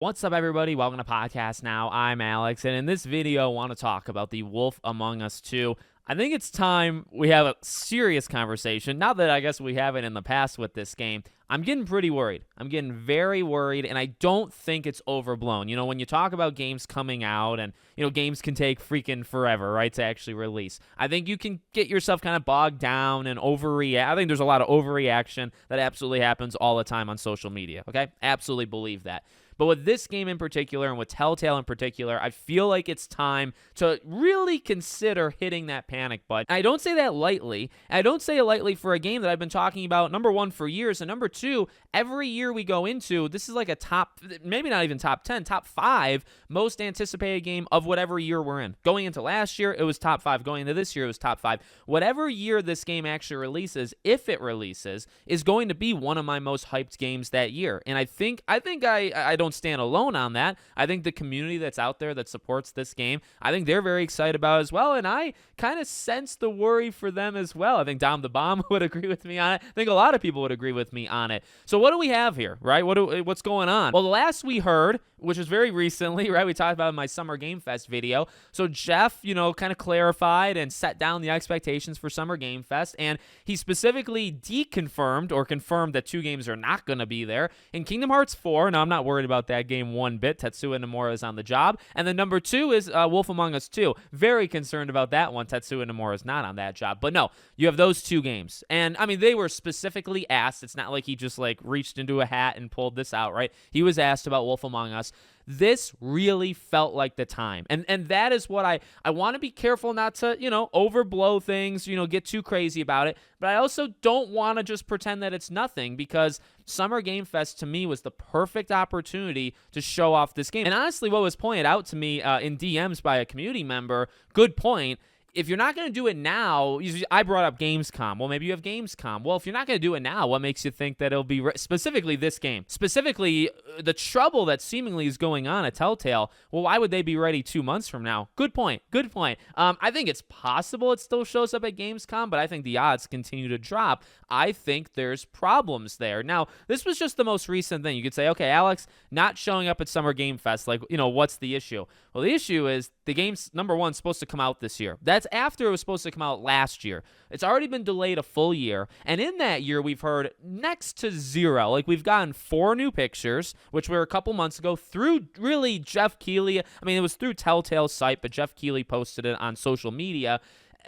What's up, everybody? Welcome to Podcast Now. I'm Alex, and in this video, I want to talk about The Wolf Among Us 2. I think it's time we have a serious conversation. Not that I guess we haven't in the past with this game. I'm getting pretty worried. I'm getting very worried, and I don't think it's overblown. You know, when you talk about games coming out and, games can take freaking forever, right, to actually release. I think you can get yourself kind of bogged down and overreact. I think there's a lot of overreaction that absolutely happens all the time on social media, okay? Absolutely believe that. But with this game in particular and with Telltale in particular, I feel like it's time to really consider hitting that panic button. I don't say that lightly. I don't say it lightly for a game that I've been talking about, number one, for years, and number two, every year we go into, this is like a top, maybe not even top 10, top 5 most anticipated game of whatever year we're in. Going into last year, it was top 5. Going into this year, it was top 5. Whatever year this game actually releases, if it releases, is going to be one of my most hyped games that year. And I think I don't stand alone on that. I think the community that's out there that supports this game, I think they're very excited about it as well, and I kind of sense the worry for them as well. I think Dom the Bomb would agree with me on it. I think a lot of people would agree with me on it. So what do we have here, right? What's going on? Well, the last we heard, which was very recently, right? We talked about it in my Summer Game Fest video. So Jeff, kind of clarified and set down the expectations for Summer Game Fest, and he specifically deconfirmed or confirmed that 2 games are not going to be there. In Kingdom Hearts 4, now I'm not worried about that game one bit. Tetsuya Nomura is on the job. And then number 2 is Wolf Among Us 2. Very concerned about that one. Tetsuya Nomura is not on that job. But no, you have those 2 games. And, I mean, they were specifically asked. It's not like he just, reached into a hat and pulled this out, right? He was asked about Wolf Among Us. This really felt like the time. And that is what I want to be careful not to, overblow things, get too crazy about it. But I also don't want to just pretend that it's nothing, because Summer Game Fest to me was the perfect opportunity to show off this game. And honestly, what was pointed out to me in DMs by a community member, good point. If you're not going to do it now, I brought up Gamescom. Well, maybe you have Gamescom. Well, if you're not going to do it now, what makes you think that it'll be specifically this game? Specifically, the trouble that seemingly is going on at Telltale, well, why would they be ready 2 months from now? Good point. Good point. I think it's possible it still shows up at Gamescom, but I think the odds continue to drop. I think there's problems there. Now, this was just the most recent thing. You could say, okay, Alex, not showing up at Summer Game Fest, what's the issue? Well, the issue is the game's, number one, supposed to come out this year. That's after it was supposed to come out last year. It's already been delayed a full year, and in that year, we've heard next to zero. We've gotten 4 new pictures, which were a couple months ago, through really Jeff Keighley. I mean, it was through Telltale's site, but Jeff Keighley posted it on social media.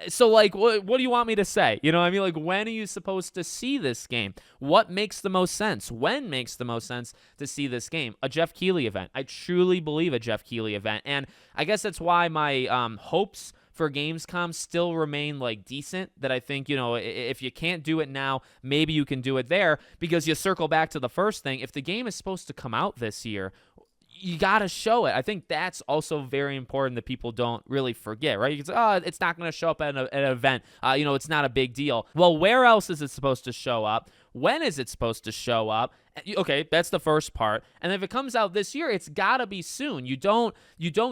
So, what do you want me to say? You know what I mean? When are you supposed to see this game? What makes the most sense? When makes the most sense to see this game? A Jeff Keighley event. I truly believe a Jeff Keighley event. And I guess that's why my hopes for Gamescom still remain, decent. That I think, if you can't do it now, maybe you can do it there. Because you circle back to the first thing. If the game is supposed to come out this year, you got to show it. I think that's also very important that people don't really forget, right? You can say, it's not going to show up at an event. It's not a big deal. Well, where else is it supposed to show up? When is it supposed to show up? Okay, that's the first part. And if it comes out this year, it's got to be soon. You don't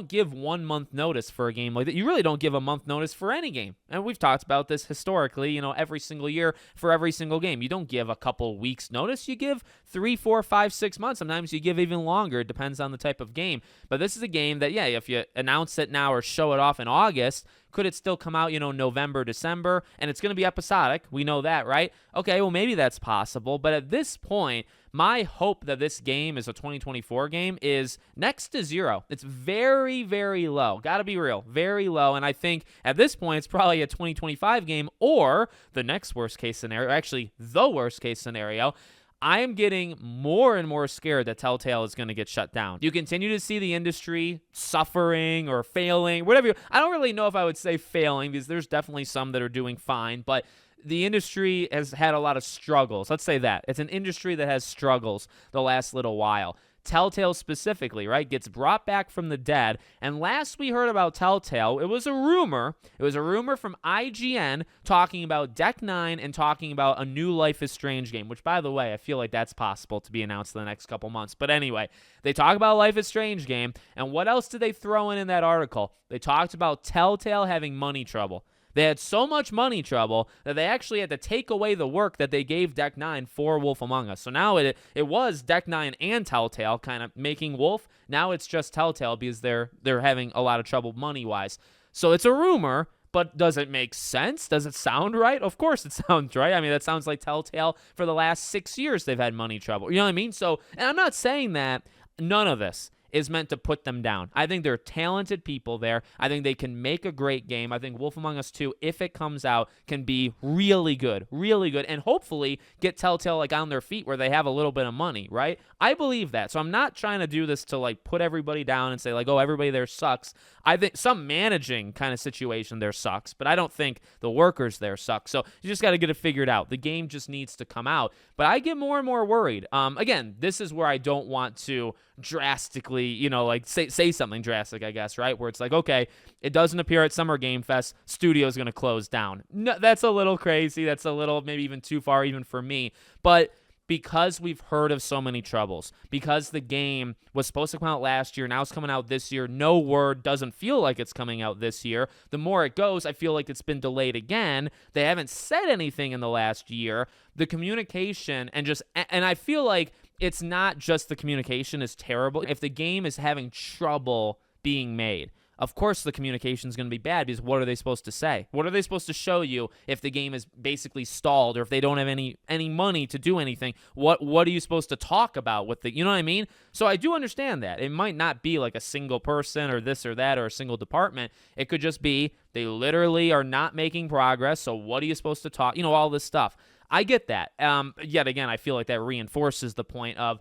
give 1 month notice for a game like that. You really don't give a month notice for any game. And we've talked about this historically, every single year for every single game. You don't give a couple weeks notice. You give 3, 4, 5, 6 months. Sometimes you give even longer. It depends on the type of game. But this is a game that, if you announce it now or show it off in August, could it still come out, November, December? And it's going to be episodic. We know that, right? Okay, well, maybe that's possible. But at this point, my hope that this game is a 2024 game is next to zero. It's very, very low. Got to be real. Very low. And I think at this point, it's probably a 2025 game, or the next worst case scenario, actually the worst case scenario, I am getting more and more scared that Telltale is going to get shut down. You continue to see the industry suffering or failing, whatever. I don't really know if I would say failing, because there's definitely some that are doing fine, but the industry has had a lot of struggles. Let's say that. It's an industry that has struggles the last little while. Telltale specifically, right, gets brought back from the dead. And last we heard about Telltale, it was a rumor. It was a rumor from IGN talking about Deck 9 and talking about a new Life is Strange game, which, by the way, I feel like that's possible to be announced in the next couple months. But anyway, they talk about Life is Strange game. And what else did they throw in that article? They talked about Telltale having money trouble. They had so much money trouble that they actually had to take away the work that they gave Deck 9 for Wolf Among Us. So now it was Deck 9 and Telltale kind of making Wolf. Now it's just Telltale because they're having a lot of trouble money-wise. So it's a rumor, but does it make sense? Does it sound right? Of course it sounds right. I mean, that sounds like Telltale for the last 6 years they've had money trouble. You know what I mean? So, and I'm not saying that none of this is meant to put them down. I think they're talented people there. I think they can make a great game. I think Wolf Among Us 2, if it comes out, can be really good, and hopefully get Telltale like on their feet where they have a little bit of money, right? I believe that. So I'm not trying to do this to like put everybody down and say like, oh, everybody there sucks. I think some managing kind of situation there sucks, but I don't think the workers there suck. So you just got to get it figured out. The game just needs to come out. But I get more and more worried. Again, this is where I don't want to drastically, like say something drastic, I guess, right? Where it's like, okay, it doesn't appear at Summer Game Fest, studio's going to close down. No, that's a little crazy. That's a little maybe even too far even for me. But because we've heard of so many troubles, because the game was supposed to come out last year, now it's coming out this year, no word, doesn't feel like it's coming out this year. The more it goes, I feel like it's been delayed again. They haven't said anything in the last year. The communication and I feel like it's not just the communication is terrible. If the game is having trouble being made, of course the communication is going to be bad because what are they supposed to say? What are they supposed to show you if the game is basically stalled or if they don't have any money to do anything? What are you supposed to talk about with you know what I mean? So I do understand that. It might not be like a single person or this or that or a single department. It could just be they literally are not making progress. So what are you supposed to talk? All this stuff. I get that. Yet again, I feel like that reinforces the point of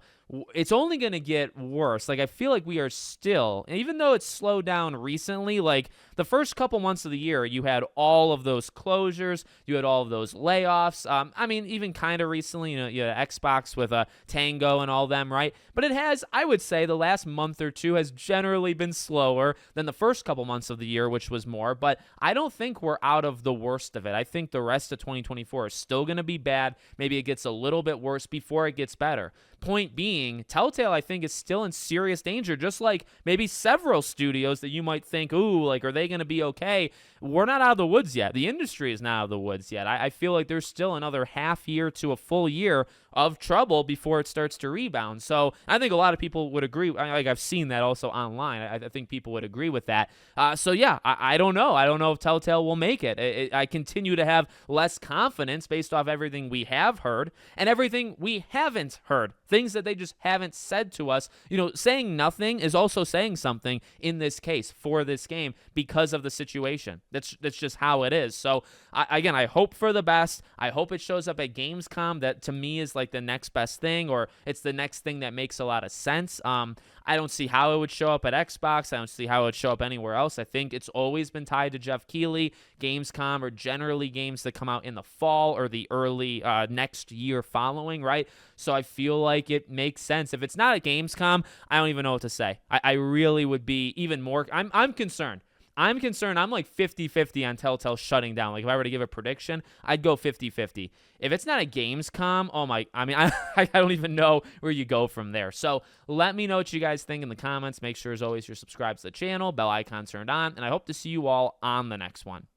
it's only going to get worse. Like, I feel like we are still, even though it's slowed down recently, like the first couple months of the year, you had all of those closures, you had all of those layoffs. Even kind of recently, you had Xbox with Tango and all them, right? But it has, I would say, the last month or two has generally been slower than the first couple months of the year, which was more. But I don't think we're out of the worst of it. I think the rest of 2024 is still going to be bad. Maybe it gets a little bit worse before it gets better. Point being, Telltale, I think, is still in serious danger, just like maybe several studios that you might think, ooh, like, are they going to be okay? We're not out of the woods yet. The industry is not out of the woods yet. I feel like there's still another half year to a full year of trouble before it starts to rebound. So I think a lot of people would agree. Like, I've seen that also online. I think people would agree with that. So yeah, I don't know. I don't know if Telltale will make it. I continue to have less confidence based off everything we have heard and everything we haven't heard. Things that they just haven't said to us. Saying nothing is also saying something in this case for this game because of the situation. That's just how it is. So I hope for the best. I hope it shows up at Gamescom. That to me is like the next best thing, or it's the next thing that makes a lot of sense. I don't see how it would show up at Xbox. I don't see how it would show up anywhere else. I think it's always been tied to Jeff Keighley. Gamescom are generally games that come out in the fall or the early next year following, right? So I feel like it makes sense. If it's not at Gamescom, I don't even know what to say. I really would be even more. I'm concerned. I'm like 50-50 on Telltale shutting down. Like, if I were to give a prediction, I'd go 50-50. If it's not a Gamescom, I don't even know where you go from there. So let me know what you guys think in the comments. Make sure, as always, you're subscribed to the channel, bell icon turned on, and I hope to see you all on the next one.